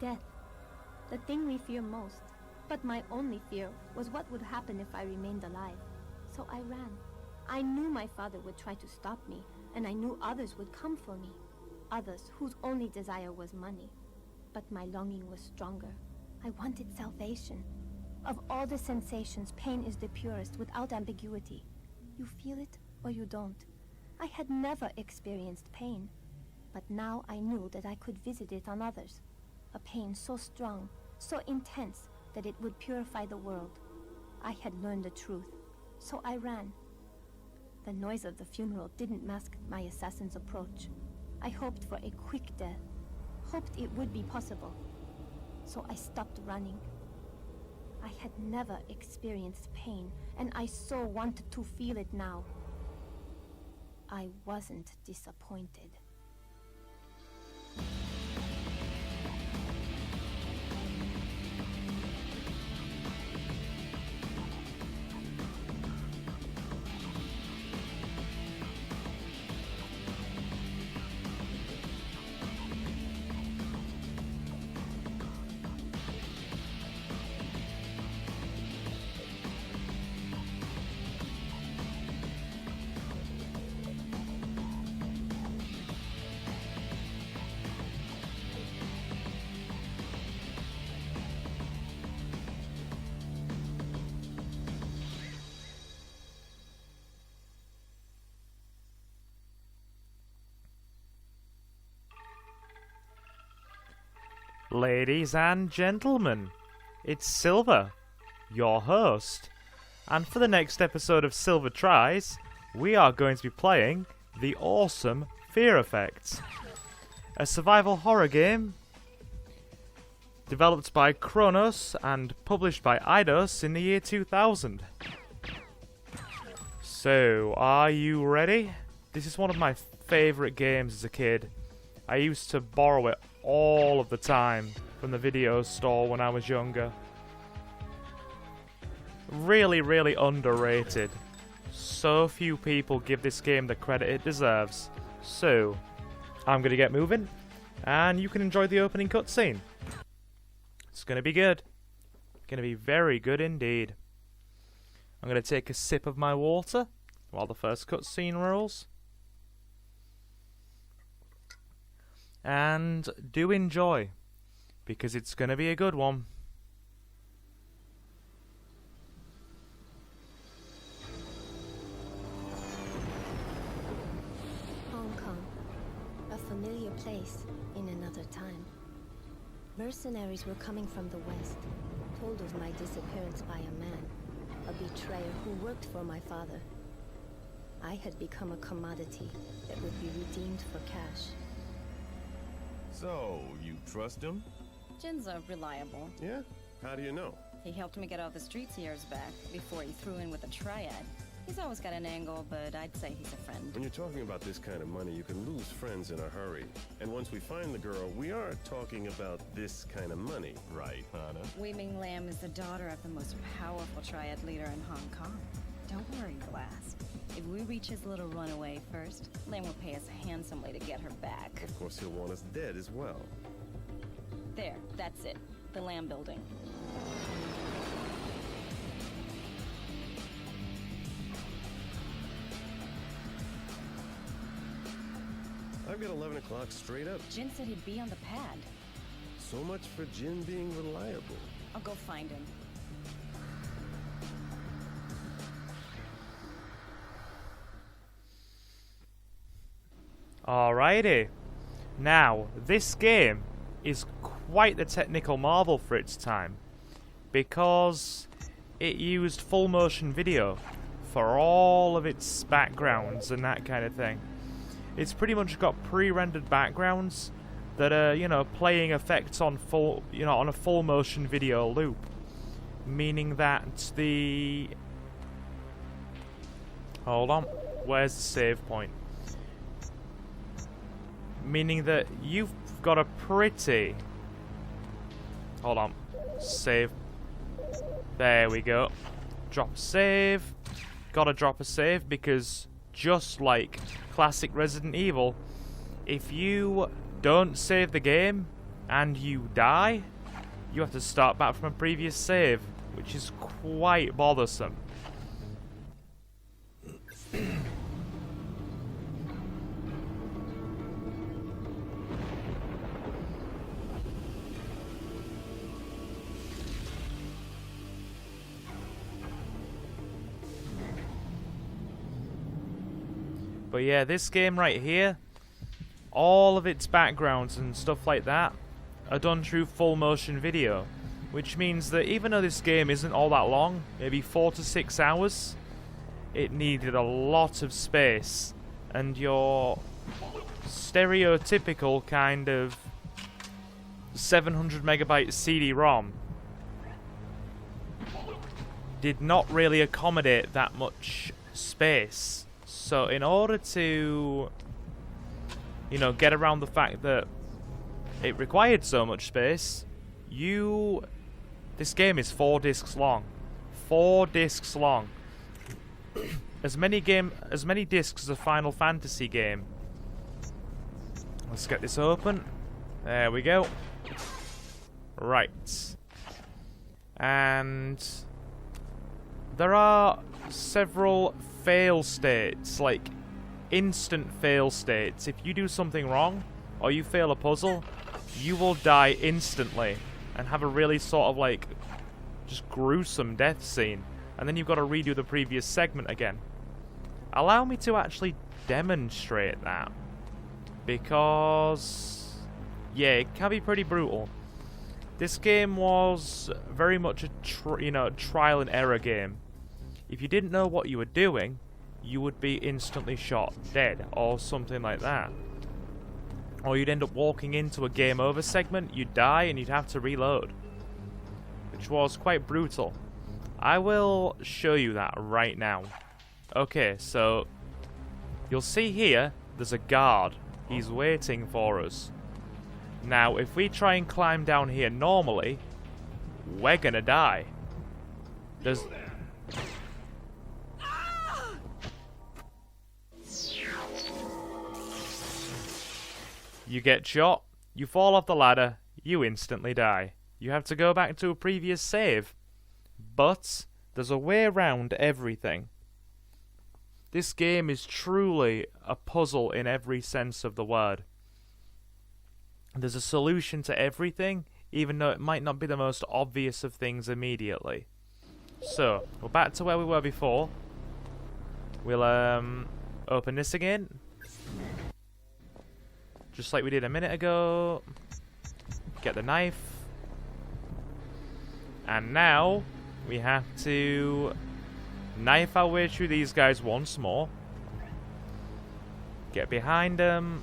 Death. The thing we fear most. But my only fear was what would happen if I remained alive. So I ran. I knew my father would try to stop me, and I knew others would come for me. Others whose only desire was money. But my longing was stronger. I wanted salvation. Of all the sensations, pain is the purest without ambiguity. You feel it or you don't. I had never experienced pain. But now I knew that I could visit it on others. A pain so strong, so intense, that it would purify the world. I had learned the truth, so I ran. The noise of the funeral didn't mask my assassin's approach. I hoped for a quick death, hoped it would be possible. So I stopped running. I had never experienced pain, and I so wanted to feel it now. I wasn't disappointed. Ladies and gentlemen, it's Silver, your host, and for the next episode of Silver Tries, we are going to be playing the awesome Fear Effects, a survival horror game developed by Kronos and published by Eidos in the year 2000. So, are you ready? This is one of my favourite games as a kid. I used to borrow it all of the time from the video store when I was younger. Really, really underrated. So few people give this game the credit it deserves. So, I'm going to get moving, and you can enjoy the opening cutscene. It's going to be good. Going to be very good indeed. I'm going to take a sip of my water while the first cutscene rolls. And do enjoy, because it's going to be a good one. Hong Kong, a familiar place in another time. Mercenaries were coming from the west, told of my disappearance by a man, a betrayer who worked for my father. I had become a commodity that would be redeemed for cash. So, you trust him? Jin's reliable. Yeah? How do you know? He helped me get off the streets years back, before he threw in with the Triad. He's always got an angle, but I'd say he's a friend. When you're talking about this kind of money, you can lose friends in a hurry. And once we find the girl, we are talking about this kind of money, right, Hana? Wee Ming Lam is the daughter of the most powerful Triad leader in Hong Kong. Don't worry, Glass. If we reach his little runaway first, Lam will pay us handsomely to get her back. Of course, he'll want us dead as well. There, that's it. The Lam building. I've got 11 o'clock straight up. Jin said he'd be on the pad. So much for Jin being reliable. I'll go find him. Alrighty. Now, this game is quite the technical marvel for its time, because it used full motion video for all of its backgrounds and that kind of thing. It's pretty much got pre-rendered backgrounds that are, playing effects on on a full motion video loop, meaning that the... Hold on, where's the save point? Meaning that you've got a pretty... Hold on. Save. There we go. Drop a save. Gotta drop a save because just like classic Resident Evil, if you don't save the game, and you die, you have to start back from a previous save, which is quite bothersome. But yeah, this game right here, all of its backgrounds and stuff like that are done through full motion video, which means that even though this game isn't all that long, maybe 4 to 6 hours, it needed a lot of space, and your stereotypical kind of 700 megabyte CD-ROM did not really accommodate that much space. So in order to, you know, get around the fact that it required so much space, this game is 4 discs long. 4 discs long. As many discs as a Final Fantasy game. Let's get this open. There we go. Right. And there are several fail states, like instant fail states. If you do something wrong or you fail a puzzle, you will die instantly and have a really sort of like just gruesome death scene, and then you've got to redo the previous segment again. Allow me to actually demonstrate that, because yeah, it can be pretty brutal. This game was very much a trial and error game. If you didn't know what you were doing, you would be instantly shot dead or something like that. Or you'd end up walking into a game over segment, you'd die and you'd have to reload, which was quite brutal. I will show you that right now. Okay, so you'll see here there's a guard. He's waiting for us. Now, if we try and climb down here normally, we're gonna die. You get shot, you fall off the ladder, you instantly die. You have to go back to a previous save. But there's a way around everything. This game is truly a puzzle in every sense of the word. There's a solution to everything, even though it might not be the most obvious of things immediately. So, we're back to where we were before. We'll open this again. Just like we did a minute ago. Get the knife. And now we have to knife our way through these guys once more. Get behind them.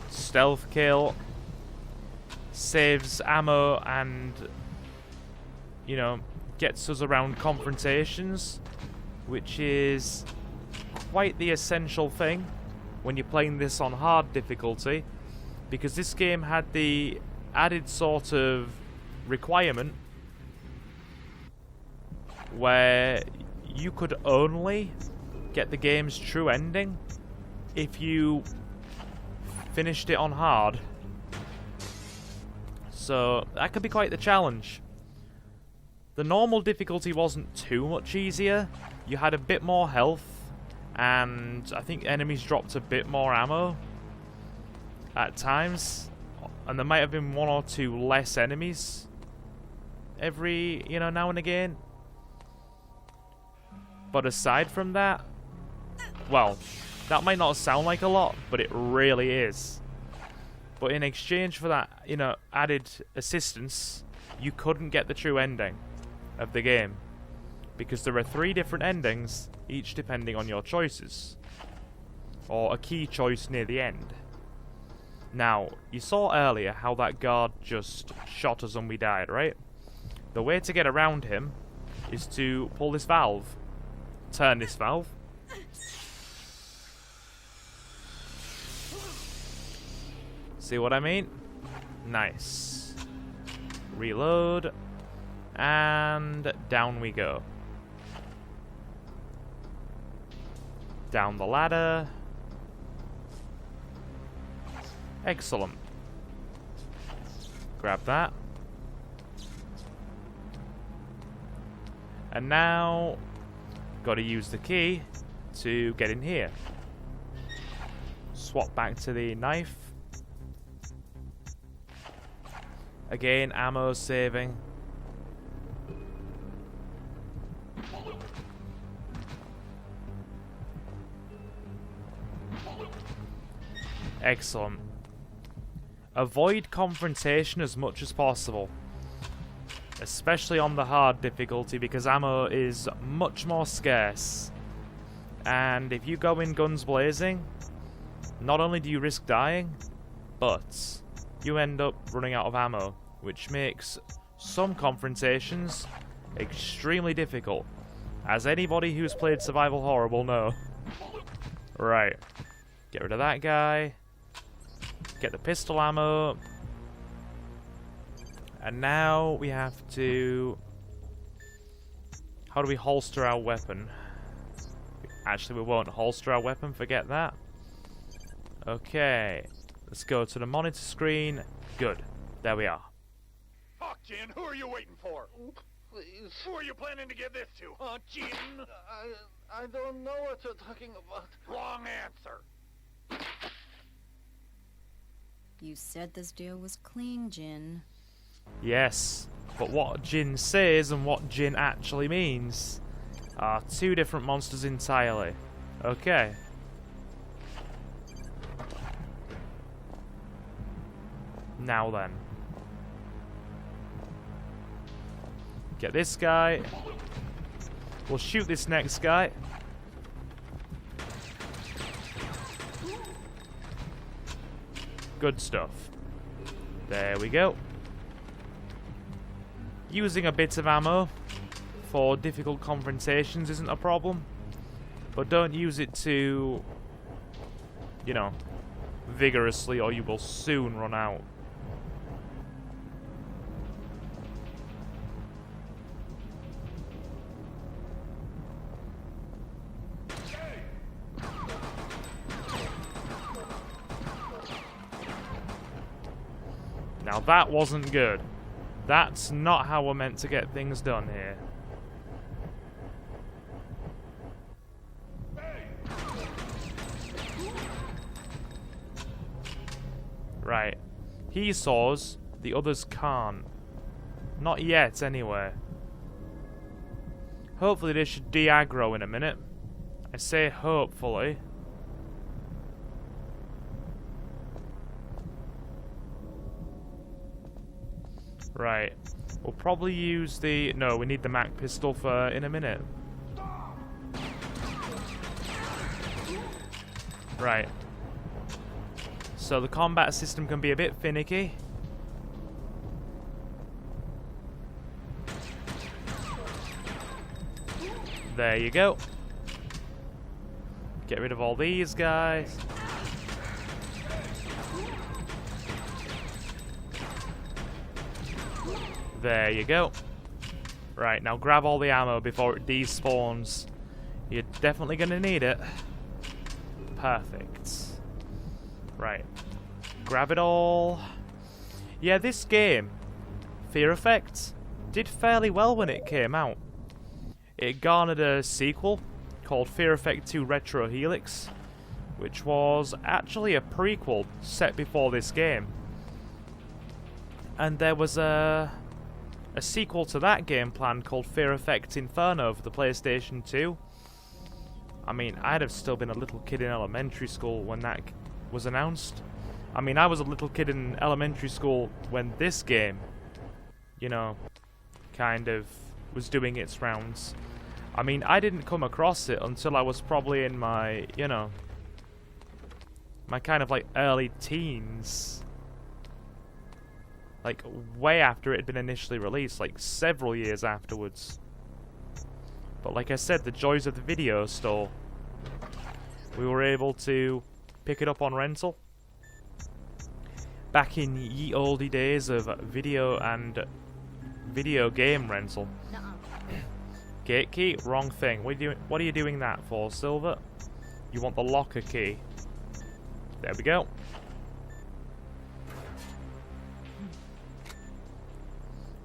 Stealth kill. Saves ammo and, you know, gets us around confrontations, which is quite the essential thing when you're playing this on hard difficulty, because this game had the added sort of requirement where you could only get the game's true ending if you finished it on hard. So that could be quite the challenge. The normal difficulty wasn't too much easier. You had a bit more health, and I think enemies dropped a bit more ammo at times, and there might have been 1 or 2 less enemies every, now and again. But aside from that, well, that might not sound like a lot, but it really is. But in exchange for that, added assistance, you couldn't get the true ending of the game, because there are 3 different endings, each depending on your choices, or a key choice near the end. Now, you saw earlier how that guard just shot us and we died, right? The way to get around him is to pull this valve, turn this valve, see what I mean? Nice. Reload. And down we go. Down the ladder. Grab that. And now, got to use the key to get in here. Swap back to the knife. Again, ammo saving. Excellent. Avoid confrontation as much as possible. Especially on the hard difficulty, because ammo is much more scarce. And if you go in guns blazing, not only do you risk dying, but you end up running out of ammo, which makes some confrontations extremely difficult, as anybody who's played survival horror will know. Right. Get rid of that guy. Get the pistol ammo. And now we have to... How do we holster our weapon? Actually, we won't holster our weapon, forget that. Okay. Let's go to the monitor screen. Good. There we are. Fuck, Jin, who are you waiting for? Please. Who are you planning to give this to, huh, Jin? I don't know what you're talking about. Wrong answer. You said this deal was clean, Jin. Yes, but what Jin says and what Jin actually means are two different monsters entirely. Okay. Now then. Get this guy. We'll shoot this next guy. Good stuff. There we go. Using a bit of ammo for difficult confrontations isn't a problem, but don't use it too, you know, vigorously, or you will soon run out. Now that wasn't good. That's not how we're meant to get things done here. Right. He saws, the others can't. Not yet, anyway. Hopefully they should de-aggro in a minute. I say hopefully. Right. We'll probably use the... No, we need the Mac pistol for in a minute. Right. So the combat system can be a bit finicky. There you go. Get rid of all these guys. There you go. Right, now grab all the ammo before it despawns. You're definitely gonna need it. Perfect. Right. Grab it all. Yeah, this game, Fear Effect, did fairly well when it came out. It garnered a sequel called Fear Effect 2 Retro Helix, which was actually a prequel set before this game. And there was a sequel to that game planned called Fear Effect Inferno for the PlayStation 2. I mean, I'd have still been a little kid in elementary school when that was announced. I mean, I was a little kid in elementary school when this game, you know, kind of was doing its rounds. I mean, I didn't come across it until I was probably in my, you know, my kind of like early teens. Like, way after it had been initially released, like several years afterwards. But like I said, the joys of the video store. We were able to pick it up on rental. Back in ye olde days of video and video game rental. Gate key? Wrong thing. What are you doing that for, Silver? You want the locker key. There we go.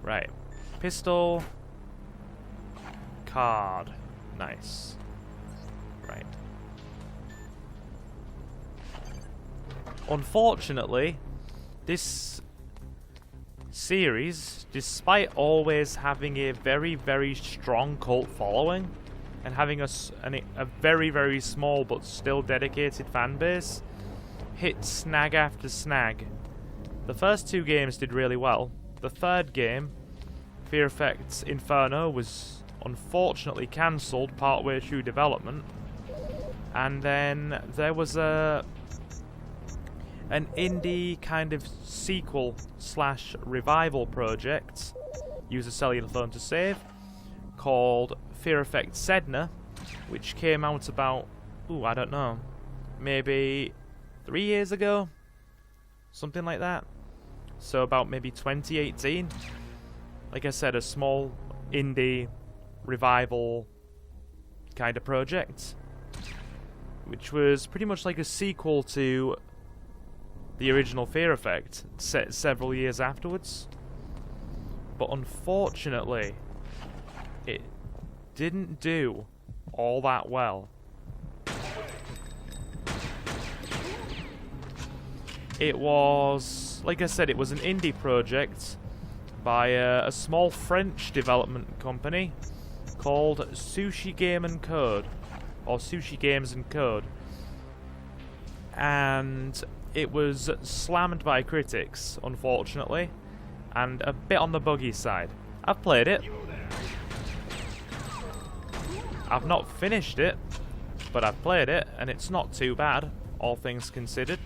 Right. Pistol. Card. Nice. Right. Unfortunately, this series, despite always having a very, very strong cult following and having a very, very small but still dedicated fan base, hit snag after snag. The first 2 games did really well. The third game, Fear Effects Inferno, was unfortunately cancelled partway through development. And then there was an indie kind of sequel / revival project, use a cellular phone to save, called Fear Effect Sedna, which came out about, I don't know, maybe 3 years ago? Something like that. So about maybe 2018. Like I said, a small indie revival kind of project, which was pretty much like a sequel to the original Fear Effect, set several years afterwards. But unfortunately, it didn't do all that well. It was, like I said, it was an indie project by a small French development company called Sushi Game and Code, or Sushi Games and Code. And it was slammed by critics, unfortunately, and a bit on the buggy side. I've played it. I've not finished it, but I've played it, and it's not too bad, all things considered.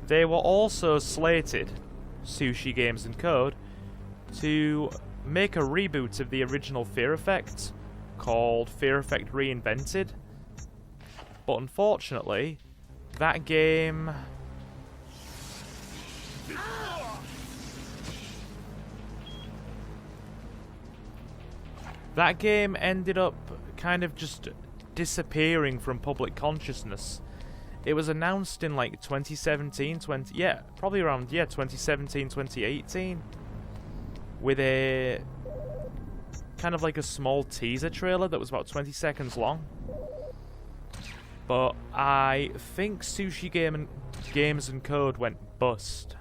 They were also slated, Sushi Games and Code, to make a reboot of the original Fear Effect, called Fear Effect Reinvented. But unfortunately, that game... that game ended up kind of just disappearing from public consciousness. It was announced in like 2017, probably around 2017, 2018, with a kind of like a small teaser trailer that was about 20 seconds long. But I think Sushi Games and Code went bust,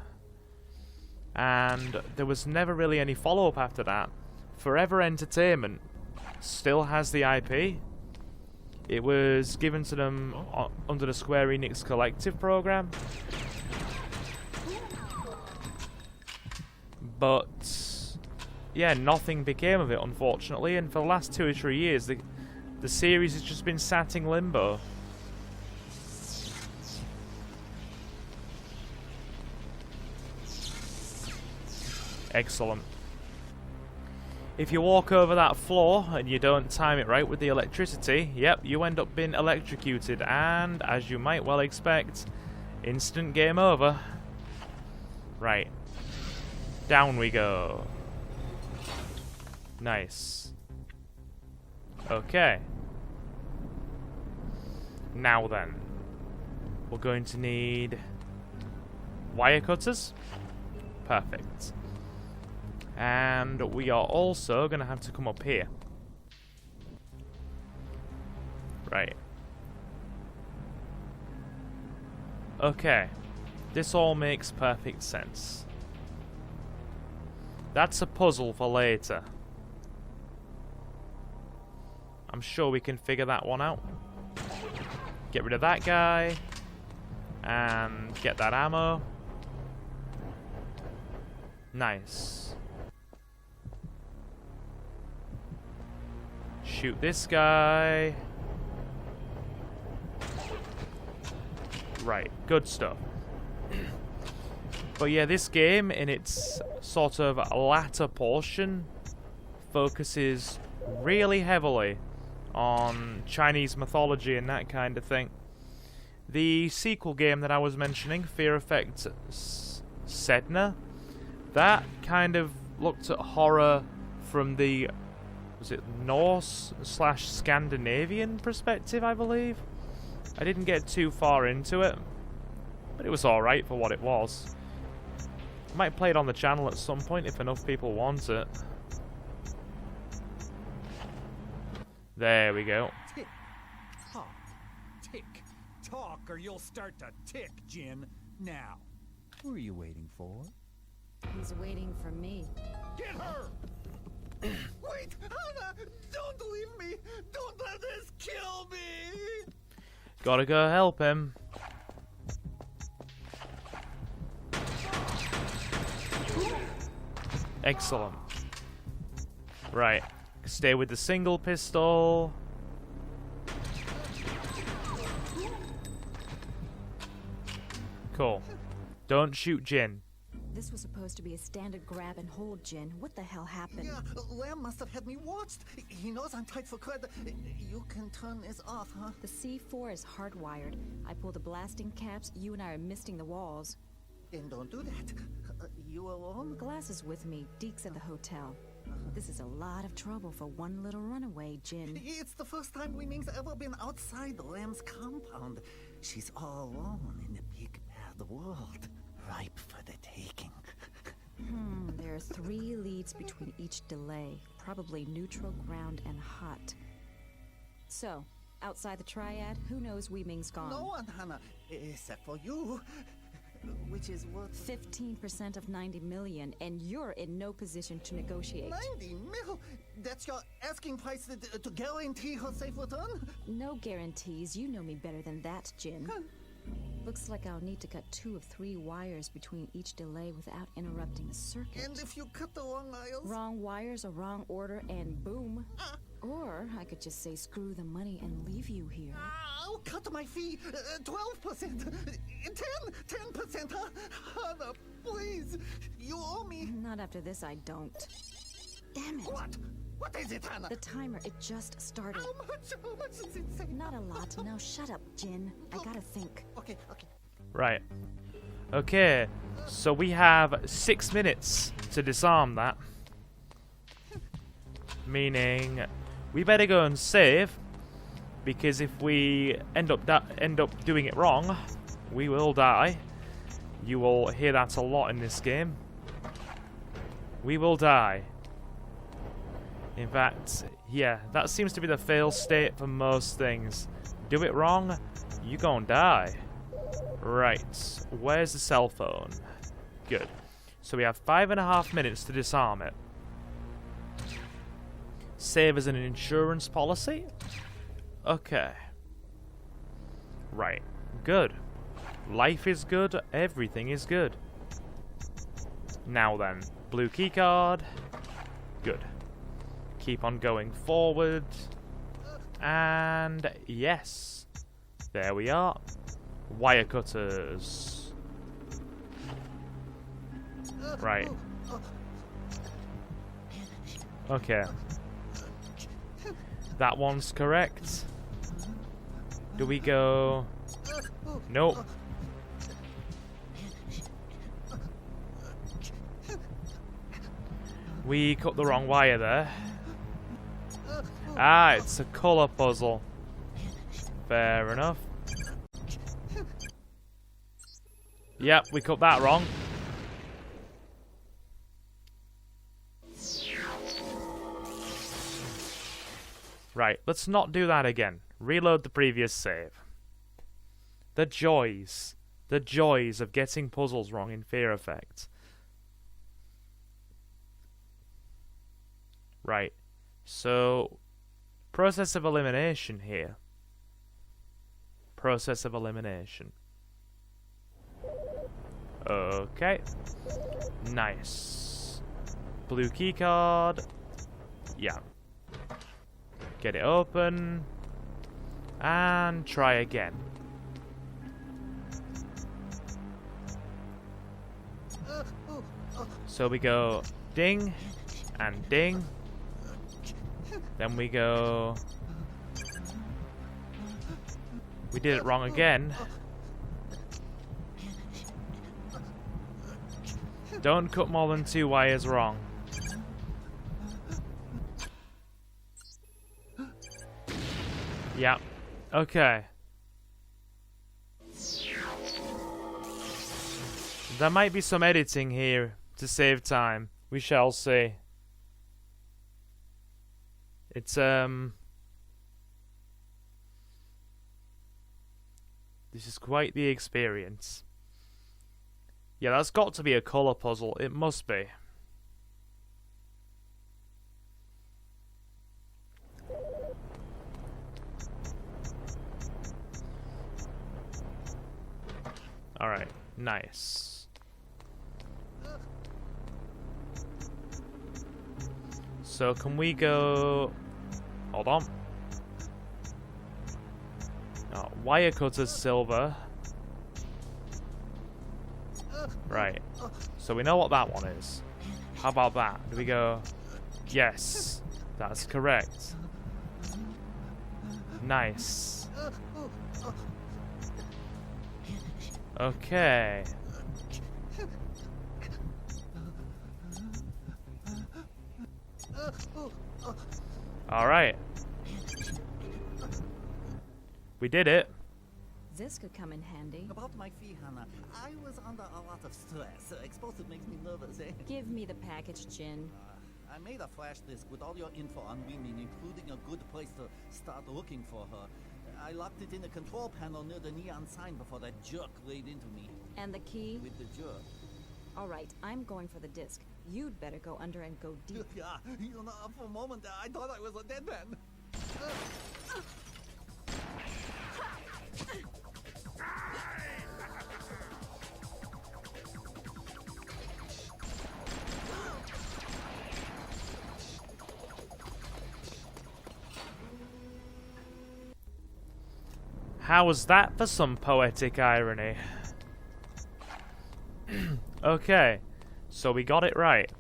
and there was never really any follow-up after that. Forever Entertainment still has the IP. It was given to them under the Square Enix Collective program. But yeah, nothing became of it, unfortunately, and for the last 2 or 3 years the series has just been sat in limbo. Excellent. If you walk over that floor and you don't time it right with the electricity, yep, you end up being electrocuted, and, as you might well expect, instant game over. Right. Down we go. Nice. Okay. Now then. We're going to need wire cutters. Perfect. And we are also going to have to come up here. Right. Okay. This all makes perfect sense. That's a puzzle for later. I'm sure we can figure that one out. Get rid of that guy. And get that ammo. Nice. Shoot this guy. Right, good stuff. But yeah, this game, in its sort of latter portion, focuses really heavily on Chinese mythology and that kind of thing. The sequel game that I was mentioning, Fear Effect Sedna, that kind of looked at horror from the, was it Norse / Scandinavian perspective, I believe? I didn't get too far into it, but it was alright for what it was. Might play it on the channel at some point if enough people want it. There we go. Tick, tock, tick, talk, or you'll start to tick, Jin. Now, who are you waiting for? He's waiting for me. Get her! Wait, Hannah! Don't leave me! Don't let this kill me! Gotta go help him. Excellent. Right. Stay with the single pistol. Cool. Don't shoot Jin. This was supposed to be a standard grab and hold, Jin. What the hell happened? Yeah, Lamb must have had me watched. He knows I'm tight for credit. You can turn this off, huh? The C4 is hardwired. I pull the blasting caps, you and I are misting the walls. Then don't do that. You alone? Glass is with me. Deke's at the hotel. This is a lot of trouble for one little runaway, Jin. It's the first time Wee Ming's ever been outside Lamb's compound. She's all alone in the big bad world. Ripe for the taking. There are 3 leads between each delay. Probably neutral, ground, and hot. So, outside the Triad, who knows Wee Ming's gone? No one, Hannah, except for you. Which is worth 15% of 90 million, and you're in no position to negotiate. 90 mil? That's your asking price to guarantee her safe return? No guarantees. You know me better than that, Jin. Looks like I'll need to cut 2 of 3 wires between each delay without interrupting the circuit. And if you cut the wrong wires? Wrong wires, a wrong order, and boom. Or I could just say screw the money and leave you here. I'll cut my fee. 12%. 10%, huh? Hannah, please. You owe me. Not after this, I don't. Damn it. What? What is it, Hannah? The timer, it just started. How much is it say? Not a lot. Now shut up, Jin. I gotta think. Okay. Right. Okay. So we have 6 minutes to disarm that. Meaning, we better go and save, because if we end up doing it wrong, we will die. You will hear that a lot in this game. We will die. In fact, yeah, that seems to be the fail state for most things. Do it wrong, you gon' die. Right, where's the cell phone? Good. So we have 5.5 minutes to disarm it. Save as an insurance policy? Okay. Right, good. Life is good, everything is good. Now then, blue keycard. Good. Keep on going forward. And yes. There we are. Wire cutters. Right. Okay. That one's correct. Do we go... Nope. We cut the wrong wire there. Ah, it's a colour puzzle. Fair enough. Yep, we cut that wrong. Right, let's not do that again. Reload the previous save. The joys of getting puzzles wrong in Fear Effect. Right, so process of elimination here. Process of elimination. Okay. Nice. Blue keycard. Yeah. Get it open. And try again. So we go ding and ding. Then we go... We did it wrong again. Don't cut more than 2 wires wrong. Yeah. Okay. There might be some editing here to save time. We shall see. It's this is quite the experience. Yeah, that's got to be a colour puzzle. It must be. Alright, nice. So can we go... Hold on. Oh, wire cutters silver. Right. So we know what that one is. How about that? Do we go... Yes. That's correct. Nice. Okay. Alright. We did it. This could come in handy. About my fee, Hannah. I was under a lot of stress. Explosive makes me nervous, eh? Give me the package, Jin. I made a flash disk with all your info on Wee Ming, including a good place to start looking for her. I locked it in the control panel near the neon sign before that jerk laid into me. And the key? With the jerk. All right, I'm going for the disc. You'd better go under and go deep. Yeah, you know, for a moment I thought I was a dead man. How was that for some poetic irony? Okay, so we got it right.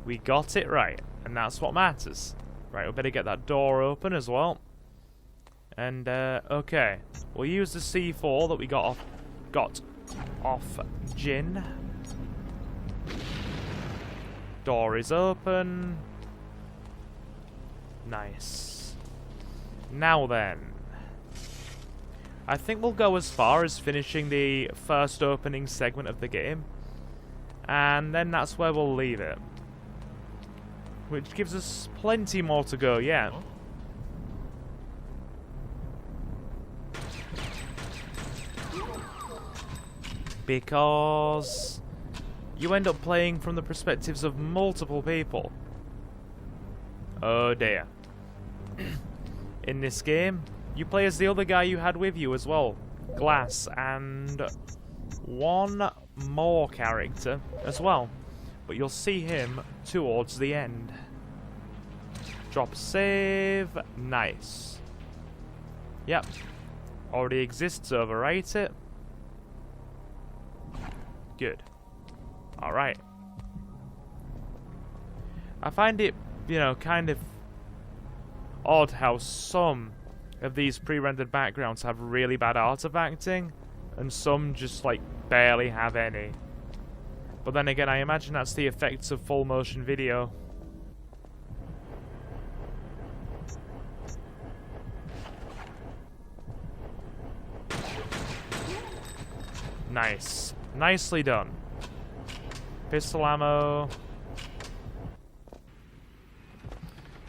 We got it right, and that's what matters. Right, we better get that door open as well. And, okay. We'll use the C4 that we got off Jin. Door is open. Nice. Now then. I think we'll go as far as finishing the first opening segment of the game. And then that's where we'll leave it. Which gives us plenty more to go yet. Because you end up playing from the perspectives of multiple people. Oh dear. In this game, you play as the other guy you had with you as well, Glass, and one more character as well. But you'll see him towards the end. Drop save. Nice. Yep. Already exists, overwrite it. Good. Alright. I find it, you know, kind of odd how some of these pre-rendered backgrounds have really bad artifacting, and some just, like, barely have any. But then again, I imagine that's the effects of full motion video. Nice. Nicely done. Pistol ammo.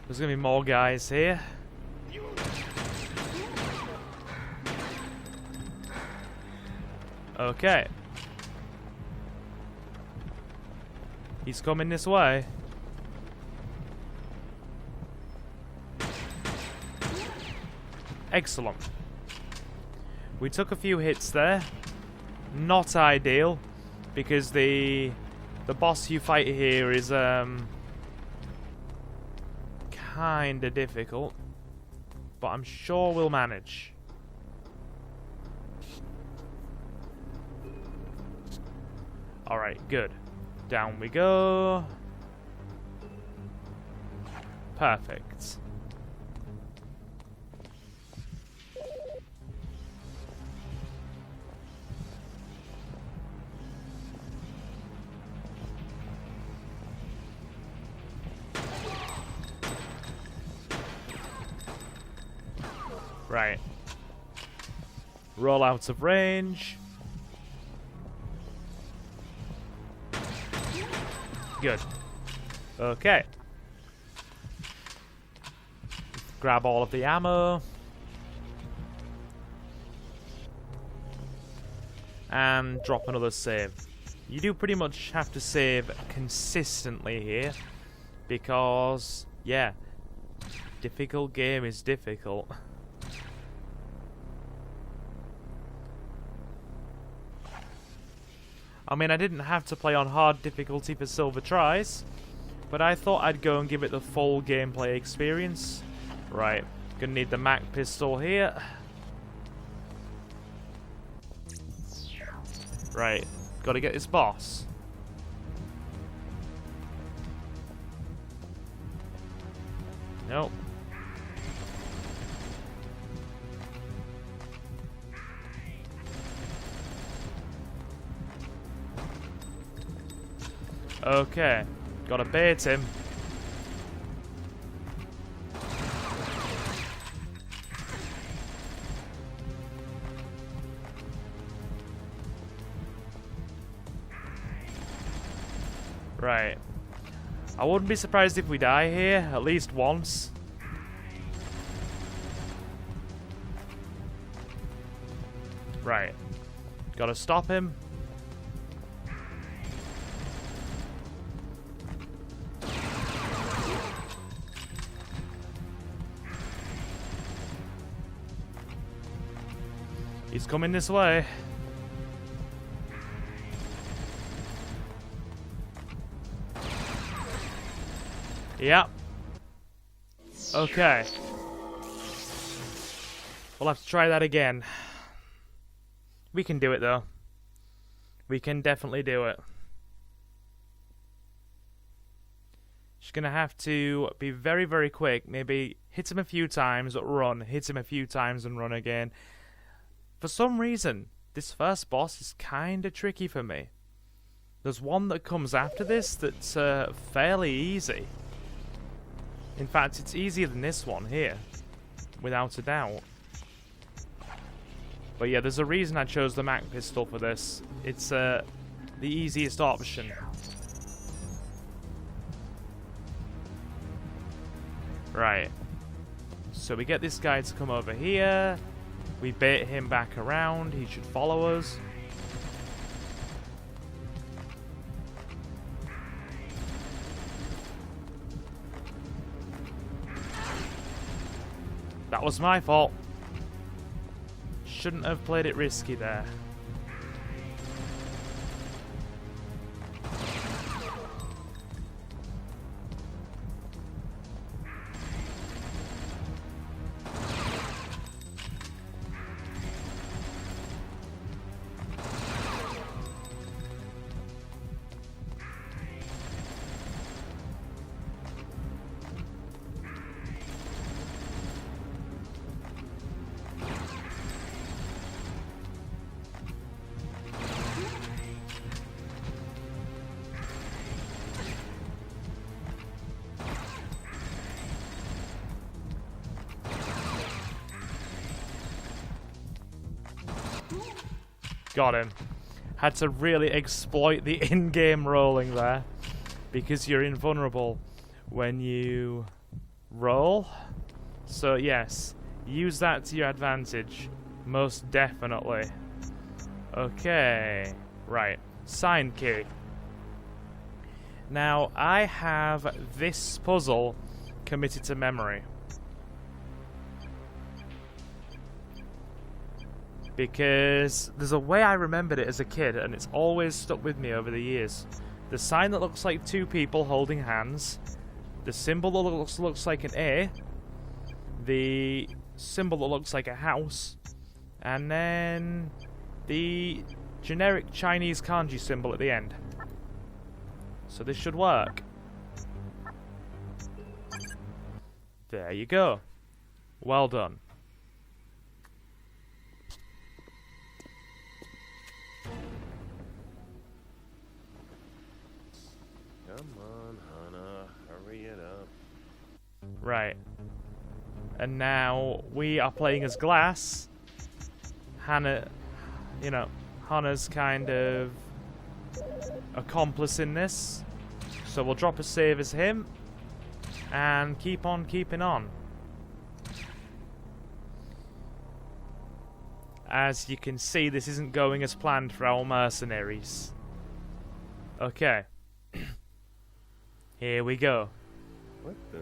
There's gonna be more guys here. Okay. He's coming this way. Excellent. We took a few hits there. Not ideal, because the boss you fight here is kinda difficult, but I'm sure we'll manage. Alright, good. Down we go. Perfect. Right. Roll out of range. Good. Okay. Grab all of the ammo. And drop another save. You do pretty much have to save consistently here. Because, yeah, difficult game is difficult. I mean, I didn't have to play on hard difficulty for silver tries, but I thought I'd go and give it the full gameplay experience. Right, gonna need the Mac pistol here. Right, gotta get this boss. Nope. Okay, gotta bait him. Right. I wouldn't be surprised if we die here, at least once. Right. Gotta stop him. He's coming this way. Yep. Okay. We'll have to try that again. We can do it though. We can definitely do it. Just gonna have to be very, very quick. Maybe hit him a few times, run. Hit him a few times and run again. For some reason, this first boss is kinda tricky for me. There's one that comes after this that's fairly easy. In fact, it's easier than this one here, without a doubt. But yeah, there's a reason I chose the Mac pistol for this. It's the easiest option. Right. So we get this guy to come over here. We bait him back around. He should follow us. That was my fault. Shouldn't have played it risky there. Got him. Had to really exploit the in-game rolling there, because you're invulnerable when you roll. So yes, use that to your advantage. Most definitely. Okay. Right. Sign key. Now, I have this puzzle committed to memory. Because there's a way I remembered it as a kid, and it's always stuck with me over the years. The sign that looks like two people holding hands, the symbol that looks like an A, the symbol that looks like a house, and then the generic Chinese kanji symbol at the end. So this should work. There you go. Well done. Come on, Hannah, hurry it up. Right. And now we are playing as Glass. Hannah, you know, Hannah's kind of accomplice in this. So we'll drop a save as him and keep on keeping on. As you can see, this isn't going as planned for our mercenaries. Okay. Here we go. What the?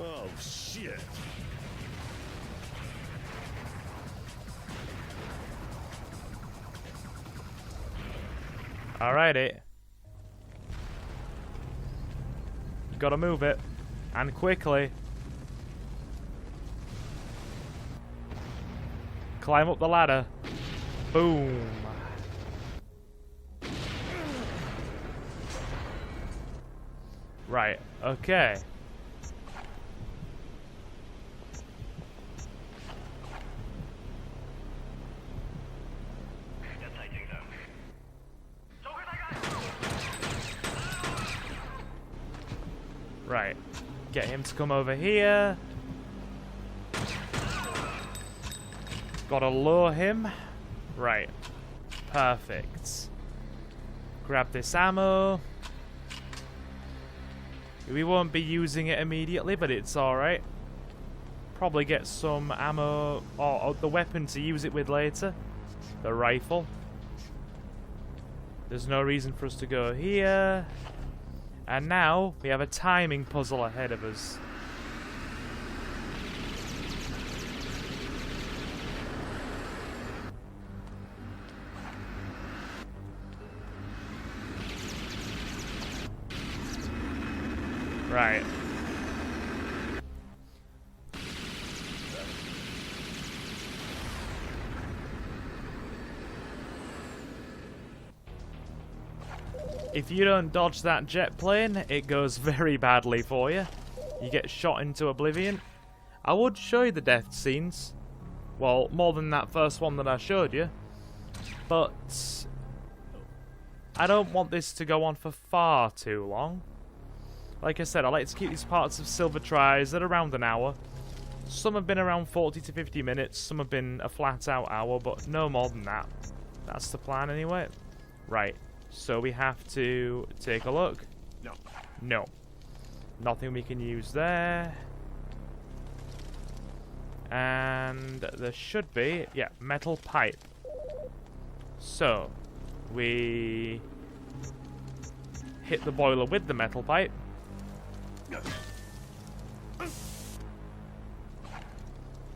Oh, shit. Alrighty. Gotta move it. And quickly. Climb up the ladder. Boom. Right, okay. Right. Get him to come over here. Gotta lure him. Right. Perfect. Grab this ammo. We won't be using it immediately, but it's alright. Probably get some ammo or the weapon to use it with later. The rifle. There's no reason for us to go here. And now we have a timing puzzle ahead of us. Right. If you don't dodge that jet plane, it goes very badly for you. You get shot into oblivion. I would show you the death scenes. Well, more than that first one that I showed you. But I don't want this to go on for far too long. Like I said, I like to keep these parts of Silver Tries at around an hour. Some have been around 40 to 50 minutes, some have been a flat out hour, but no more than that. That's the plan anyway. Right, so we have to take a look. No. No. Nothing we can use there. And there should be, yeah, metal pipe. So, we hit the boiler with the metal pipe.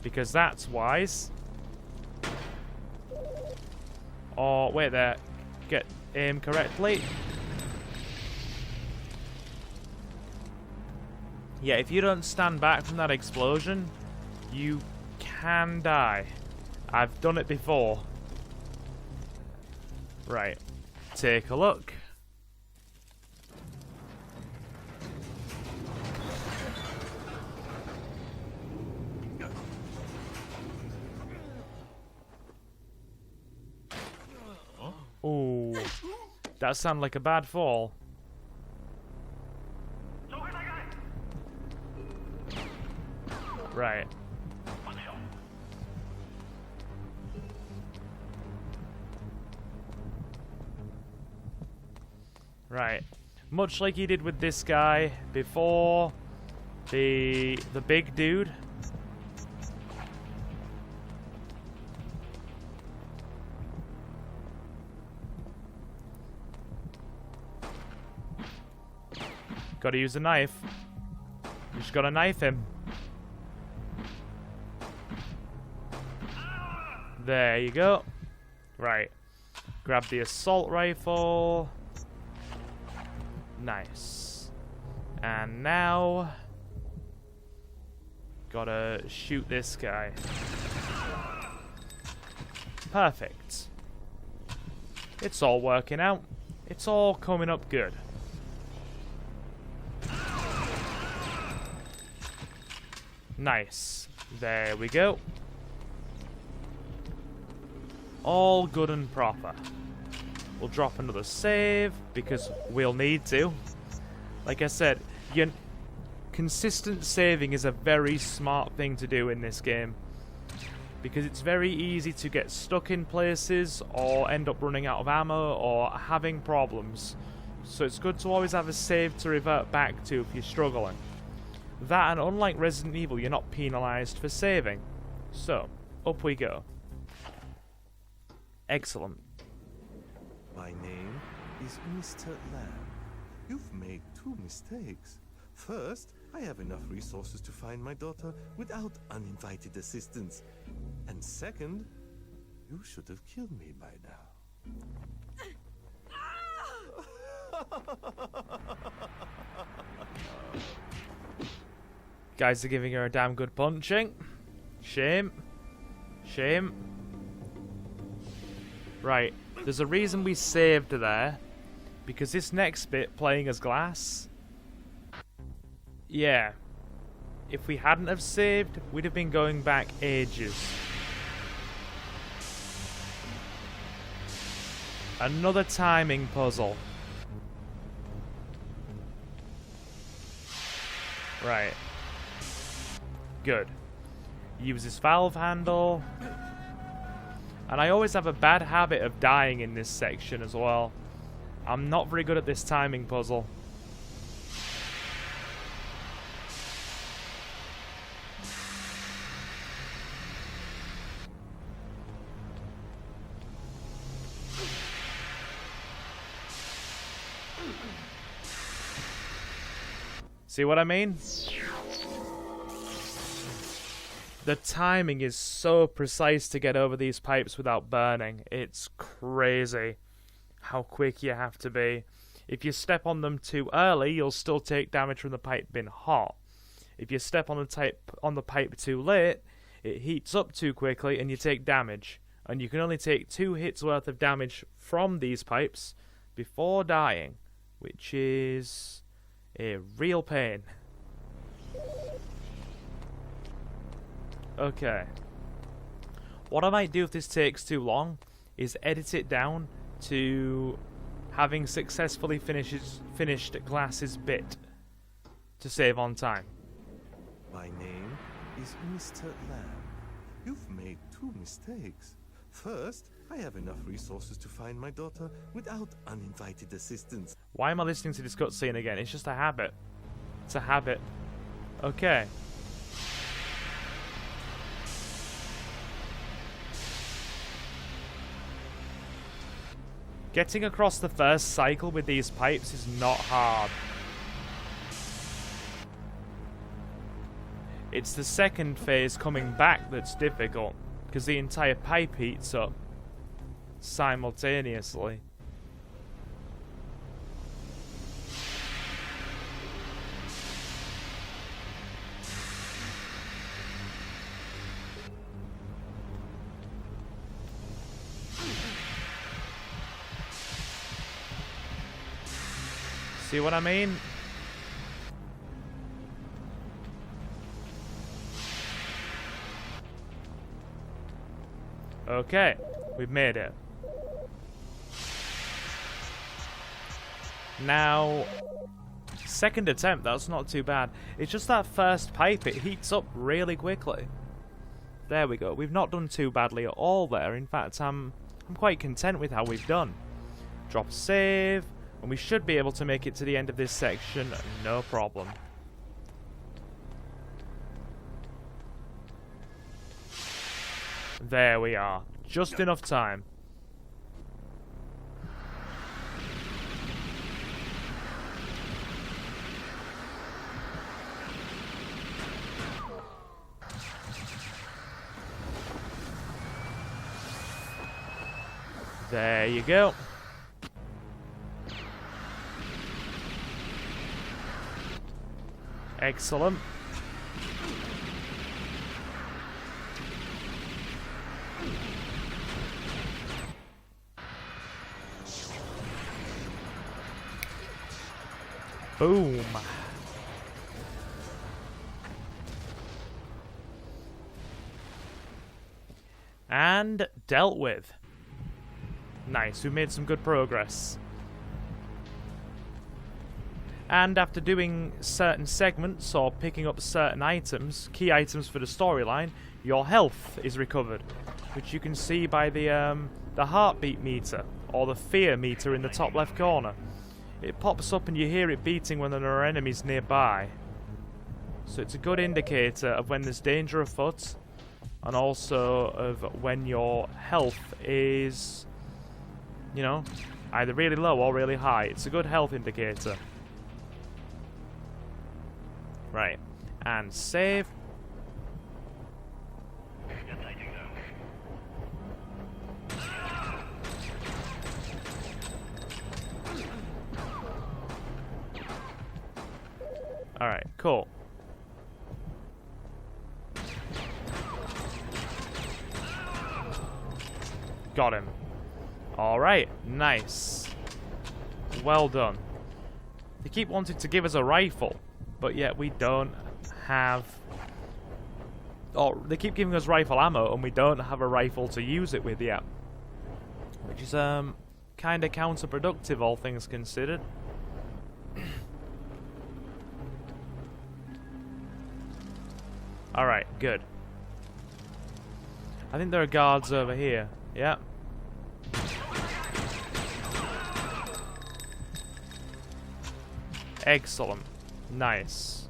Because that's wise. Oh, wait there. Get aim correctly. Yeah, if you don't stand back from that explosion, you can die. I've done it before. Right. Take a look. Ooh, that sounded like a bad fall. Right. Right. Much like he did with this guy before, the big dude. Gotta use a knife. You just gotta knife him. There you go. Right. Grab the assault rifle. Nice. And now gotta shoot this guy. Perfect. It's all working out. It's all coming up good. Nice. There we go. All good and proper. We'll drop another save because we'll need to. Like I said, consistent saving is a very smart thing to do in this game. because it's very easy to get stuck in places or end up running out of ammo or having problems. So it's good to always have a save to revert back to if you're struggling. That, and unlike Resident Evil, you're not penalised for saving. So, up we go. Excellent. My name is Mr. Lamb. You've made 2 mistakes. First, I have enough resources to find my daughter without uninvited assistance. And second, you should have killed me by now. Guys are giving her a damn good punching. Shame. Shame. Right, there's a reason we saved there. Because this next bit, playing as Glass... Yeah. If we hadn't have saved, we'd have been going back ages. Another timing puzzle. Right. Good. Use this valve handle. And I always have a bad habit of dying in this section as well. I'm not very good at this timing puzzle. See what I mean? The timing is so precise to get over these pipes without burning. It's crazy how quick you have to be. If you step on them too early, you'll still take damage from the pipe being hot. If you step on the pipe too late, it heats up too quickly and you take damage. And you can only take 2 hits worth of damage from these pipes before dying, which is a real pain. Okay. What I might do if this takes too long is edit it down to having successfully finished Glass's bit to save on time. My name is Mr. Lamb. You've made 2 mistakes. First, I have enough resources to find my daughter without uninvited assistance. Why am I listening to this cutscene again? It's just a habit. It's a habit. Okay. Getting across the first cycle with these pipes is not hard. It's the second phase coming back that's difficult, because the entire pipe heats up simultaneously. See what I mean? Okay, we've made it. Now, second attempt, that's not too bad. It's just that first pipe, it heats up really quickly. There we go. We've not done too badly at all there. In fact, I'm quite content with how we've done. Drop save, and we should be able to make it to the end of this section, no problem. There we are. Just enough time. There you go. Excellent. Boom. And dealt with. Nice, we made some good progress. And after doing certain segments or picking up certain items, key items for the storyline, your health is recovered, which you can see by the heartbeat meter or the fear meter in the top left corner. It pops up and you hear it beating when there are enemies nearby. So it's a good indicator of when there's danger afoot, and also of when your health is, you know, either really low or really high. It's a good health indicator. Right, and save. Alright, cool. Got him. Alright, nice. Well done. They keep wanting to give us a rifle, but yet we don't have... Oh, they keep giving us rifle ammo, and we don't have a rifle to use it with yet. Which is, kinda counterproductive, all things considered. Alright, good. I think there are guards over here. Yeah. Excellent. Nice.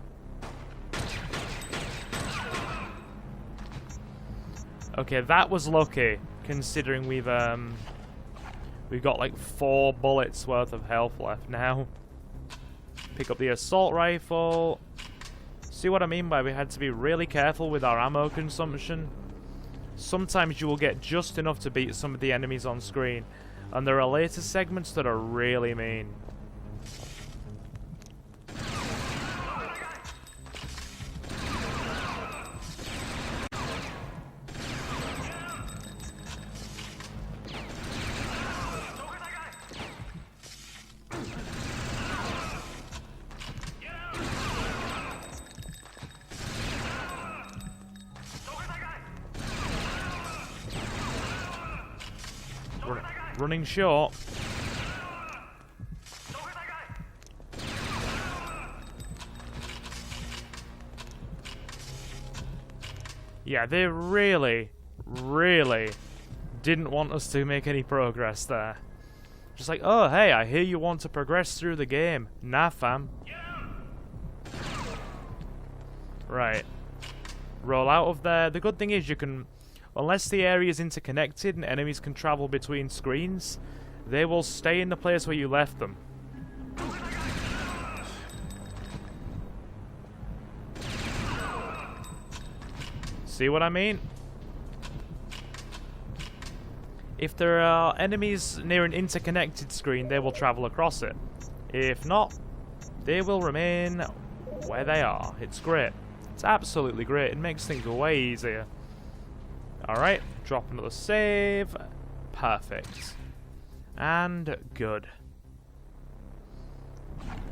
Okay, that was lucky, considering we've got like 4 bullets worth of health left now. Pick up the assault rifle. See what I mean by we had to be really careful with our ammo consumption? Sometimes you will get just enough to beat some of the enemies on screen, and there are later segments that are really mean. Running short. Yeah, they really didn't want us to make any progress there. Just like, oh, hey, I hear you want to progress through the game. Nah, fam. Right. Roll out of there. The good thing is you can... Unless the area is interconnected and enemies can travel between screens, they will stay in the place where you left them. See what I mean? If there are enemies near an interconnected screen, they will travel across it. If not, they will remain where they are. It's great. It's absolutely great. It makes things way easier. Alright, drop another save. Perfect. And good.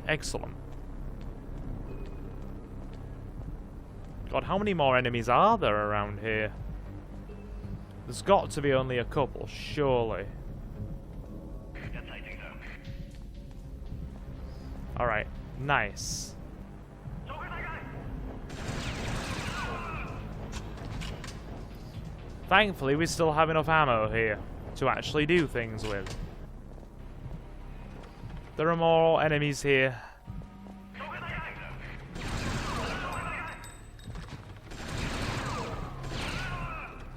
Excellent. God, how many more enemies are there around here? There's got to be only a couple, surely. Alright, nice. Thankfully, we still have enough ammo here to actually do things with. There are more enemies here.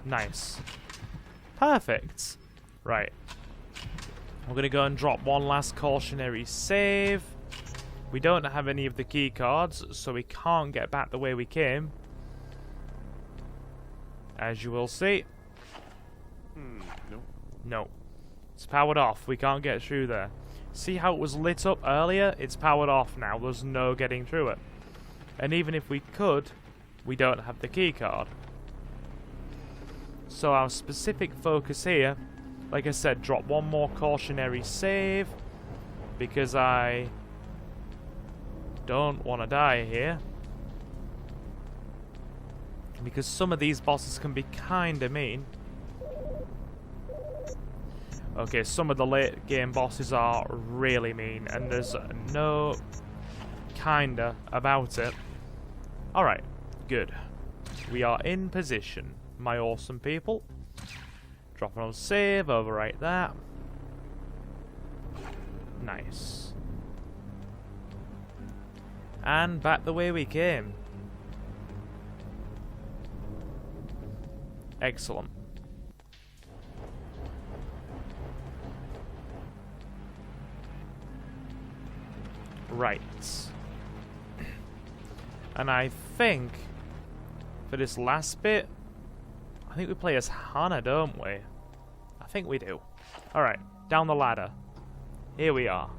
Nice. Perfect. Right. We're going to go and drop one last cautionary save. We don't have any of the key cards, so we can't get back the way we came. As you will see. No. No. It's powered off. We can't get through there. See how it was lit up earlier? It's powered off now. There's no getting through it. And even if we could, we don't have the key card. So our specific focus here, like I said, drop one more cautionary save. Because I don't want to die here. Because some of these bosses can be kinda mean. Okay, some of the late game bosses are really mean, and there's no kinda about it. Alright, good. We are in position, my awesome people. Drop on save, overwrite that. Nice. And back the way we came. Excellent. Right. And I think for this last bit, I think we play as Hannah, don't we? I think we do. Alright, down the ladder. Here we are.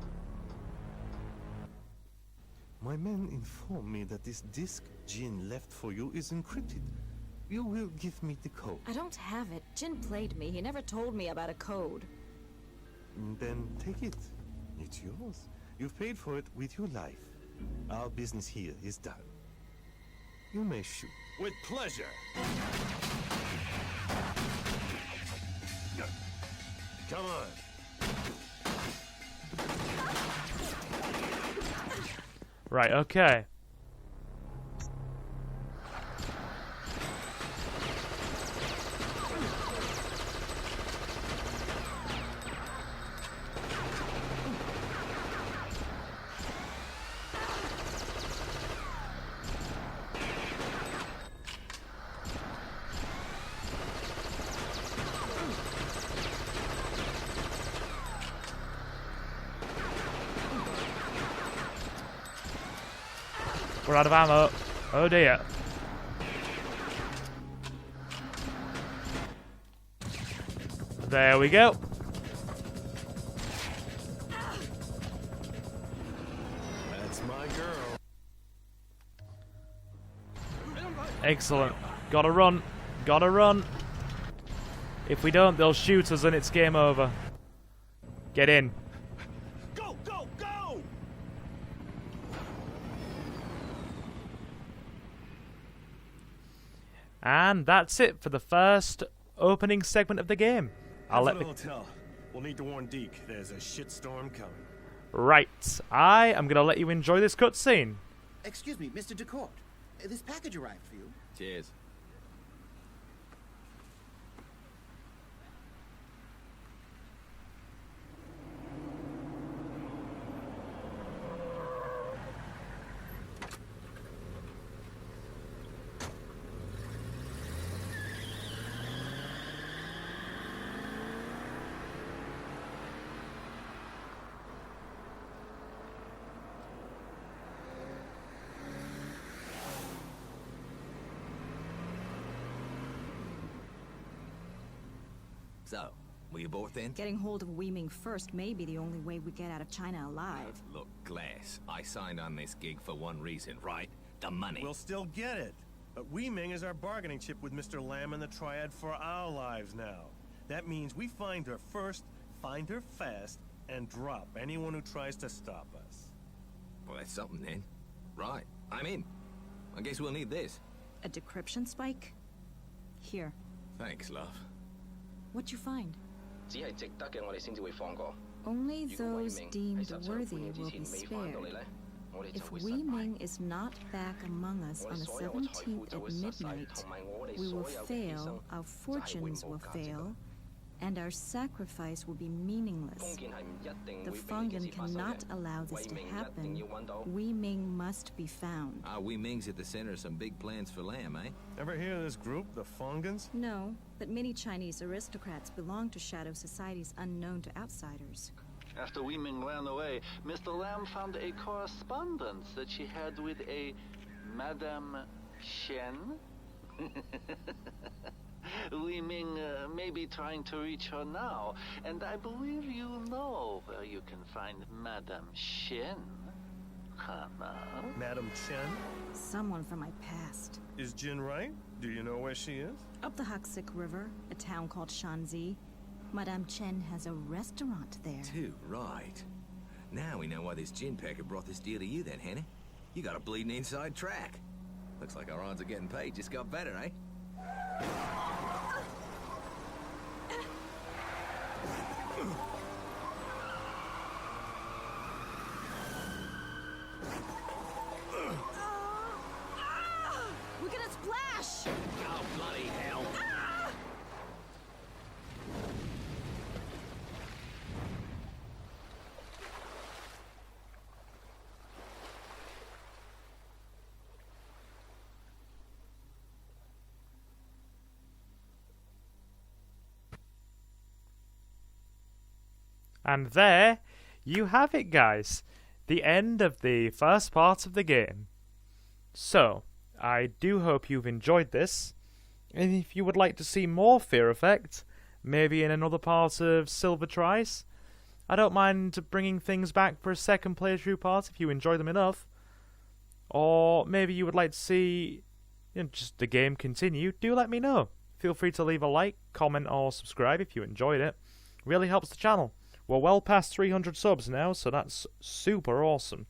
My men inform me that this disc Jin left for you is encrypted. You will give me the code. I don't have it. Jin played me. He never told me about a code. Then take it. It's yours. You've paid for it with your life. Our business here is done. You may shoot. With pleasure. Come on. Right, okay. We're out of ammo. Oh dear. There we go. That's my girl. Excellent. Gotta run. Gotta run. If we don't, they'll shoot us and it's game over. Get in. Go, go, go! And that's it for the first opening segment of the game. I'll let the the hotel. We'll need to warn Deke. There's a shitstorm coming. Right. I am gonna let you enjoy this cutscene. Excuse me, Mr. DeCourt. This package arrived for you. Cheers. So, were you both in? Getting hold of Wee Ming first may be the only way we get out of China alive. Look, Glass, I signed on this gig for one reason, right? The money. We'll still get it. But Wee Ming is our bargaining chip with Mr. Lamb and the Triad for our lives now. That means we find her first, find her fast, and drop anyone who tries to stop us. Well, that's something then. Right, I'm in. I guess we'll need this. A decryption spike? Here. Thanks, love. What'd you find? Only those deemed worthy will be spared. If Wee Ming is not back among us on the 17th at midnight, we will fail, our fortunes will fail, and our sacrifice will be meaningless. The Fungan cannot allow this to happen. Wee Ming must be found. Wee Ming's at the center of some big plans for Lamb, eh? Ever hear of this group, the Fungans? No, but many Chinese aristocrats belong to shadow societies unknown to outsiders. After Wee Ming ran away, Mr. Lamb found a correspondence that she had with a Madame Shen. Wee Ming may be trying to reach her now, and I believe you know where you can find Madame Shen. Madame Chen? Someone from my past. Is Jin right? Do you know where she is? Up the Huxic River, a town called Shanxi. Madame Chen has a restaurant there. Too right. Now we know why this gin packer brought this deal to you then, Henny. You got a bleeding inside track. Looks like our odds of getting paid just got better, eh? And there you have it, guys. The end of the first part of the game. So, I do hope you've enjoyed this. And if you would like to see more Fear Effect, maybe in another part of Silver Tries, I don't mind bringing things back for a second playthrough part if you enjoy them enough. Or maybe you would like to see just the game continue, do let me know. Feel free to leave a like, comment or subscribe if you enjoyed it. Really helps the channel. We're well past 300 subs now, so that's super awesome.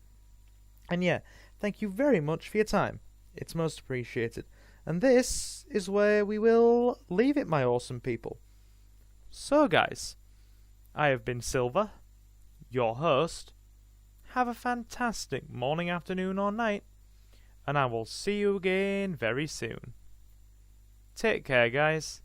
And yeah, thank you very much for your time. It's most appreciated. And this is where we will leave it, my awesome people. So guys, I have been Silver, your host. Have a fantastic morning, afternoon or night, and I will see you again very soon. Take care, guys.